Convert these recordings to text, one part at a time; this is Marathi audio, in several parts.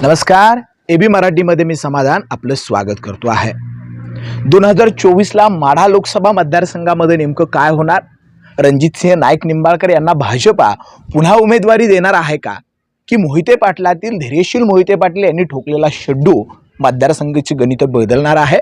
नमस्कार. एबी मराठीमध्ये मी समाधान आपलं स्वागत करतो आहे. 2024ला माढा लोकसभा मतदारसंघामध्ये नेमकं काय होणार? रणजितसिंह नाईक निंबाळकर यांना भाजपा पुन्हा उमेदवारी देणार आहे का? की मोहिते पाटलातील धैर्यशील मोहिते पाटील यांनी ठोकलेला शेड्डू मतदारसंघाची गणित बदलणार आहे?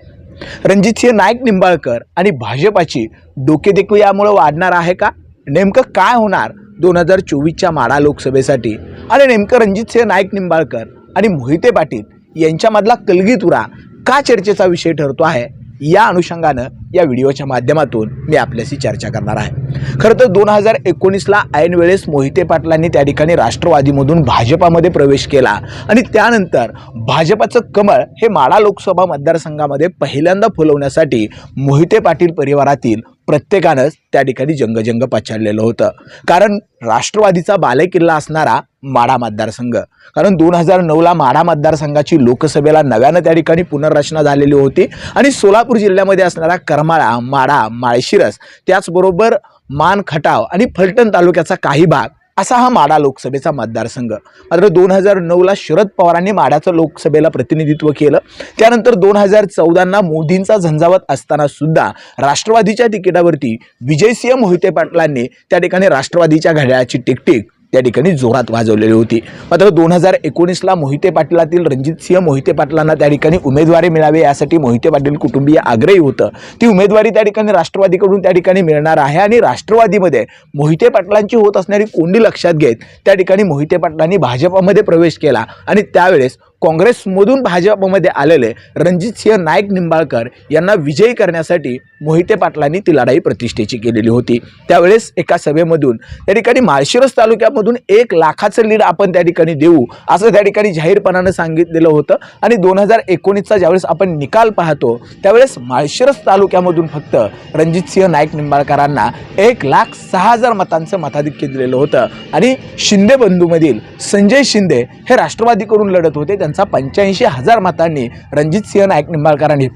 रणजितसिंह नाईक निंबाळकर आणि भाजपाची डोकेदेखू यामुळे वाढणार आहे का? नेमकं काय होणार 2024च्या माढा लोकसभेसाठी? आणि नेमकं रणजितसिंह नाईक निंबाळकर आणि मोहिते पाटील यांच्यामधला कलगीतुरा का चर्चेचा विषय ठरतो आहे, या अनुषंगानं या व्हिडिओच्या माध्यमातून मी आपल्याशी चर्चा करणार आहे. खरं तर 2019ला ऐन वेळेस मोहिते पाटलांनी त्या ठिकाणी राष्ट्रवादीमधून भाजपामध्ये प्रवेश केला आणि त्यानंतर भाजपाचं कमळ हे माढा लोकसभा मतदारसंघामध्ये पहिल्यांदा फुलवण्यासाठी मोहिते पाटील परिवारातील प्रत्येकानंच त्या ठिकाणी जंगजंग पछाडलेलं होतं. कारण राष्ट्रवादीचा बालेकिल्ला असणारा माढा मतदारसंघ, कारण 2009ला माढा मतदारसंघाची लोकसभेला नव्यानं त्या ठिकाणी पुनर्रचना झालेली होती आणि सोलापूर जिल्ह्यामध्ये असणारा करमाळा, माढा, माळशिरस, त्याचबरोबर मान, खटाव आणि फलटण तालुक्याचा काही भाग असा हा माढा लोकसभेचा मतदारसंघ. मात्र 2009ला शरद पवारांनी माढ्याचं लोकसभेला प्रतिनिधित्व केलं. त्यानंतर 2014ला मोदींचा झंझावत असताना सुद्धा राष्ट्रवादीच्या तिकिटावरती विजयसिंह मोहिते पाटलांनी त्या ठिकाणी राष्ट्रवादीच्या घड्याळाची टिकटिक त्या ठिकाणी जोरात वाजवलेली होती. मात्र 2019ला मोहिते पाटलातील रणजितसिंह मोहिते पाटलांना त्या ठिकाणी उमेदवारी मिळावी यासाठी मोहिते पाटील कुटुंबीय आग्रही होतं. ती उमेदवारी त्या ठिकाणी राष्ट्रवादीकडून त्या ठिकाणी मिळणार आहे आणि राष्ट्रवादीमध्ये मोहिते पाटलांची होत असणारी कोंडी लक्षात घेत त्या ठिकाणी मोहिते पाटलांनी भाजपामध्ये प्रवेश केला आणि त्यावेळेस काँग्रेसमधून भाजपमध्ये आलेले रणजितसिंह नाईक निंबाळकर यांना विजयी करण्यासाठी मोहिते पाटलांनी ती लढाई प्रतिष्ठेची केलेली होती. त्यावेळेस एका सभेमधून त्या ठिकाणी माळशिरस तालुक्यामधून 1 लाखाचं लीड आपण त्या ठिकाणी देऊ असं त्या ठिकाणी जाहीरपणानं सांगितलेलं होतं. आणि 2019चा ज्यावेळेस आपण निकाल पाहतो त्यावेळेस माळशिरस तालुक्यामधून फक्त रणजितसिंह नाईक निंबाळकरांना 1,06,000 मतांचं मताधिक्य दिलेलं होतं आणि शिंदे बंधूमधील संजय शिंदे हे राष्ट्रवादीकडून लढत होते. त्यांचा 85,000 मतांनी रणजितसिंह नाईक निंबाळकरांनी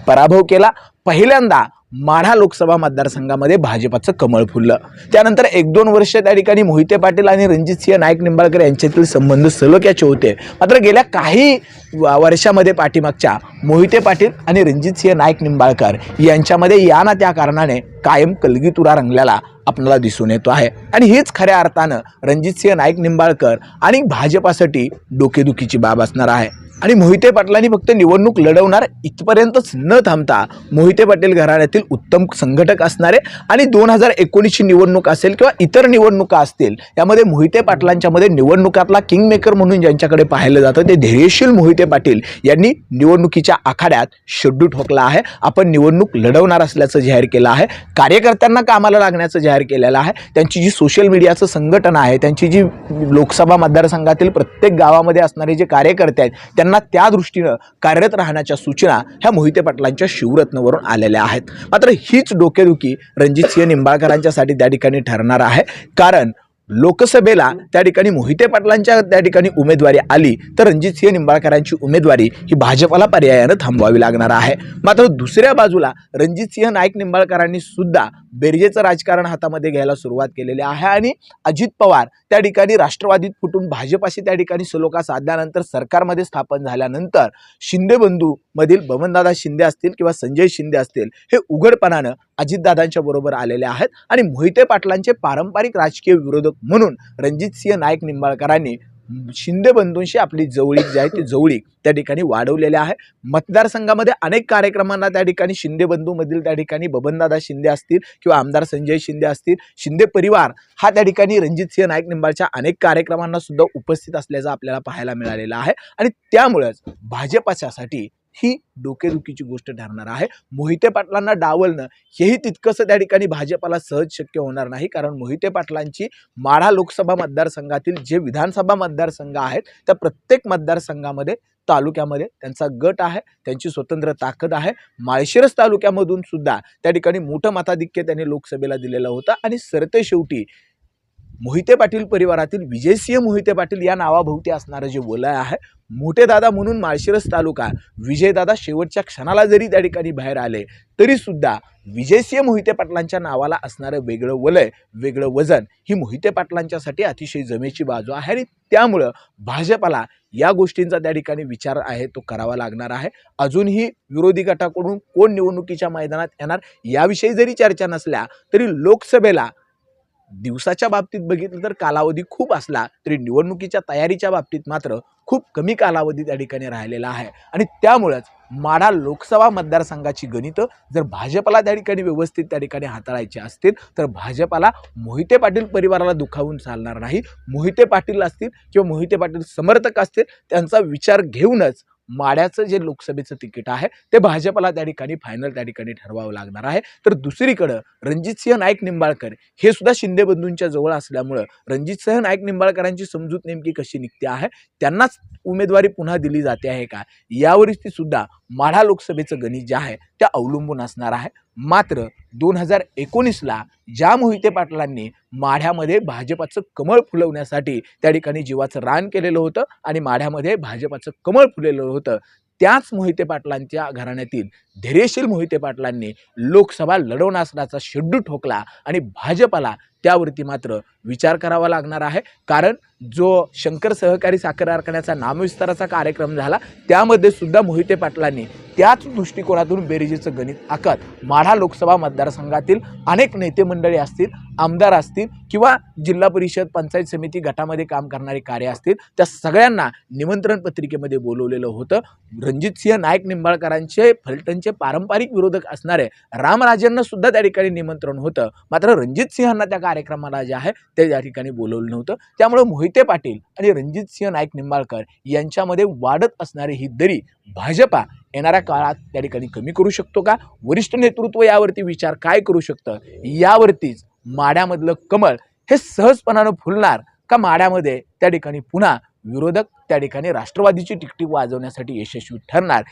पराभव केला. पहिल्यांदा माढा लोकसभा मतदारसंघामध्ये भाजपाचं कमळ फुललं. त्यानंतर 1-2 वर्ष त्या ठिकाणी मोहिते पाटील आणि रणजितसिंह नाईक निंबाळकर यांच्यातील संबंध सलोख्याचे होते. मात्र गेल्या काही वर्षामध्ये पाठीमागच्या मोहिते पाटील आणि रणजितसिंह नाईक निंबाळकर यांच्यामध्ये या ना त्या कारणाने कायम कलगीतुरा रंगल्याला आपल्याला दिसून येतो आहे. आणि हीच खऱ्या अर्थानं रणजितसिंह नाईक निंबाळकर आणि भाजपासाठी डोकेदुखीची बाब असणार आहे. आणि मोहिते पाटलांनी फक्त निवडणूक लढवणार इथपर्यंतच न थांबता मोहिते पाटील घराण्यातील उत्तम संघटक असणारे आणि 2019ची निवडणूक असेल किंवा इतर निवडणुका असतील यामध्ये मोहिते पाटलांच्यामध्ये निवडणुकातला किंगमेकर म्हणून ज्यांच्याकडे पाहिलं जातं ते धैर्यशील मोहिते पाटील यांनी निवडणुकीच्या आखाड्यात शेड्डू ठोकला आहे. आपण निवडणूक लढवणार असल्याचं जाहीर केलं आहे. कार्यकर्त्यांना कामाला लागण्याचं जाहीर केलेलं आहे. त्यांची जी सोशल मीडियाचं संघटन आहे, त्यांची जी लोकसभा मतदारसंघातील प्रत्येक गावामध्ये असणारे जे कार्यकर्ते आहेत त्यांना त्या दृष्टीनं कार्यरत राहण्याच्या सूचना ह्या मोहिते पाटलांच्या शिवरत्नवरून आलेल्या आहेत. मात्र हीच डोकेदुखी रणजितसिंह निंबाळकरांच्यासाठी त्या ठिकाणी ठरणार आहे. कारण लोकसभेला त्या ठिकाणी मोहिते पाटलांच्या त्या ठिकाणी उमेदवारी आली तर रणजितसिंह निंबाळकरांची उमेदवारी ही भाजपाला पर्यायानं थांबवावी लागणार आहे. मात्र दुसऱ्या बाजूला रणजितसिंह नाईक निंबाळकरांनी सुद्धा बेरजेचं राजकारण हातामध्ये घ्यायला सुरुवात केलेली आहे आणि अजित पवार त्या ठिकाणी राष्ट्रवादीत फुटून भाजपाशी त्या ठिकाणी सलोखा साधल्यानंतर सरकारमध्ये स्थापन झाल्यानंतर शिंदे बंधू मधील बबनदादा शिंदे असतील किंवा संजय शिंदे असतील हे उघडपणानं अजितदादांच्या बरोबर आलेले आहेत आणि मोहिते पाटलांचे पारंपरिक राजकीय विरोधक म्हणून रणजितसिंह नाईक निंबाळकरांनी शिंदे बंधूंशी आपली जवळीक जी आहे ती जवळीक त्या ठिकाणी वाढवलेली आहे. मतदारसंघामध्ये अनेक कार्यक्रमांना त्या ठिकाणी शिंदे बंधूमधील त्या ठिकाणी बबनदादा शिंदे असतील किंवा आमदार संजय शिंदे असतील, शिंदे परिवार हा त्या ठिकाणी रणजितसिंह नाईक निंबाळच्या अनेक कार्यक्रमांना सुद्धा उपस्थित असल्याचं आपल्याला पाहायला मिळालेलं आहे. आणि त्यामुळेच भाजपाच्यासाठी ही डोकेदुखीची गोष्ट ठरणार आहे. मोहिते पाटलांना डावलणं हेही तितकंसं त्या ठिकाणी भाजपाला सहज शक्य होणार नाही. कारण मोहिते पाटलांची माढा लोकसभा मतदारसंघातील जे विधानसभा मतदारसंघ आहेत त्या प्रत्येक मतदारसंघामध्ये तालुक्यामध्ये त्यांचा गट आहे, त्यांची स्वतंत्र ताकद आहे. माळशिरस तालुक्यामधून सुद्धा त्या ठिकाणी मोठं मताधिक्य त्यांनी लोकसभेला दिलेलं होतं आणि सरतेशेवटी मोहिते पाटील परिवारातील विजयसिंह मोहिते पाटील या नावाभोवती असणारं जे वलय आहे, मोठे दादा म्हणून माळशिरस तालुका विजयदादा शेवटच्या क्षणाला जरी त्या ठिकाणी बाहेर आले तरी सुद्धा विजयसिंह मोहिते पाटलांच्या नावाला असणारं वेगळं वलय, वेगळं वजन ही मोहिते पाटलांच्यासाठी अतिशय जमेची बाजू आहे आणि त्यामुळं भाजपला या गोष्टींचा त्या ठिकाणी विचार आहे तो करावा लागणार आहे। अजूनही विरोधी गटाकडून कोण निवडणुकीच्या मैदानात येणार याविषयी जरी चर्चा नसल्या तरी लोकसभेला दिवसाच्या बाबतीत बघितलं तर कालावधी खूप असला तरी निवडणुकीच्या तयारीच्या बाबतीत मात्र खूप कमी कालावधी त्या ठिकाणी राहिलेला आहे आणि त्यामुळेच माढा लोकसभा मतदारसंघाची गणितं जर भाजपला त्या ठिकाणी व्यवस्थित त्या ठिकाणी हाताळायची असतील तर भाजपला मोहिते पाटील परिवाराला दुखावून चालणार नाही। मोहिते पाटील असतील किंवा मोहिते पाटील समर्थक असतील त्यांचा विचार घेऊनच माढ्याचं जे लोकसभेचं तिकीट आहे ते भाजपला त्या ठिकाणी फायनल त्या ठिकाणी ठरवावं लागणार आहे। तर दुसरीकडं रणजितसिंह नाईक निंबाळकर हे सुद्धा शिंदे बंधूंच्या जवळ असल्यामुळं रणजितसिंह नाईक निंबाळकरांची समजूत नेमकी कशी निघते आहे, त्यांनाच उमेदवारी पुन्हा दिली जाते आहे का यावरती सुद्धा माढा लोकसभेचं गणित जे आहे ते अवलंबून असणार आहे। मात्र 2019ला ज्या मोहिते पाटलांनी माढ्यामध्ये भाजपाचं कमळ फुलवण्यासाठी त्या ठिकाणी जीवाचं रान केलेलं होतं आणि माढ्यामध्ये भाजपाचं कमळ फुललेलं होतं, त्याच मोहिते पाटलांच्या घराण्यातील धैर्यशील मोहिते पाटलांनी लोकसभा लढवण्याचा शेड्यू ठोकला आणि भाजपला त्यावरती मात्र विचार करावा लागणार आहे। कारण जो शंकर सहकारी साखर कारखान्याचा नामविस्ताराचा कार्यक्रम झाला त्यामध्ये सुद्धा मोहिते पाटलांनी त्याच दृष्टिकोनातून बेरजेचं गणित आखत माढा लोकसभा मतदारसंघातील अनेक नेते मंडळी असतील, आमदार असतील किंवा जिल्हा परिषद पंचायत समिती गटामध्ये काम करणारे कार्य असतील त्या सगळ्यांना निमंत्रण पत्रिकेमध्ये बोलवलेलं होतं। रणजितसिंह नाईक निंबाळकरांचे फलटणचे पारंपरिक विरोधक असणारे रामराजेंना सुद्धा त्या ठिकाणी निमंत्रण होतं, मात्र रणजितसिंहांना त्या कार्यक्रमाला जे आहे ते त्या ठिकाणी बोलवलं नव्हतं। त्यामुळे मोहिते पाटील आणि रणजितसिंह नाईक निंबाळकर यांच्यामध्ये वाढत असणारी ही दरी भाजपा येणाऱ्या काळात त्या ठिकाणी कमी करू शकतो का, वरिष्ठ नेतृत्व यावरती विचार काय करू शकतं, यावरतीच माढ्यामधलं कमळ हे सहजपणानं फुलणार का माढ्यामध्ये त्या ठिकाणी पुन्हा विरोधक त्या ठिकाणी राष्ट्रवादीची तिकिटे वाजवण्यासाठी यशस्वी ठरणार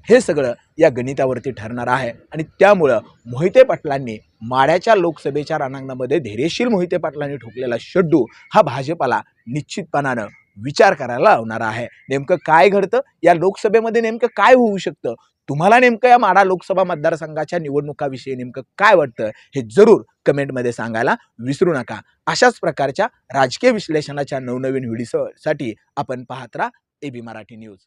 हे सगळं या गणितावरती ठरणार आहे। आणि त्यामुळं मोहिते पाटलांनी माढ्याच्या लोकसभेच्या रणांगणामध्ये धैर्यशील मोहिते पाटलांनी ठोकलेला शेड्यू हा भाजपला निश्चितपणानं विचार करायला लावणार आहे। नेमकं काय घडतं या लोकसभेमध्ये, नेमकं काय होऊ शकतं, तुम्हाला नेमकं या माढा लोकसभा मतदारसंघाच्या निवडणुकाविषयी नेमकं काय वाटतं हे जरूर कमेंटमध्ये सांगायला विसरू नका। अशाच प्रकारच्या राजकीय विश्लेषणाच्या नवनवीन व्हिडिओसाठी आपण पाहत राहा AB मराठी न्यूज।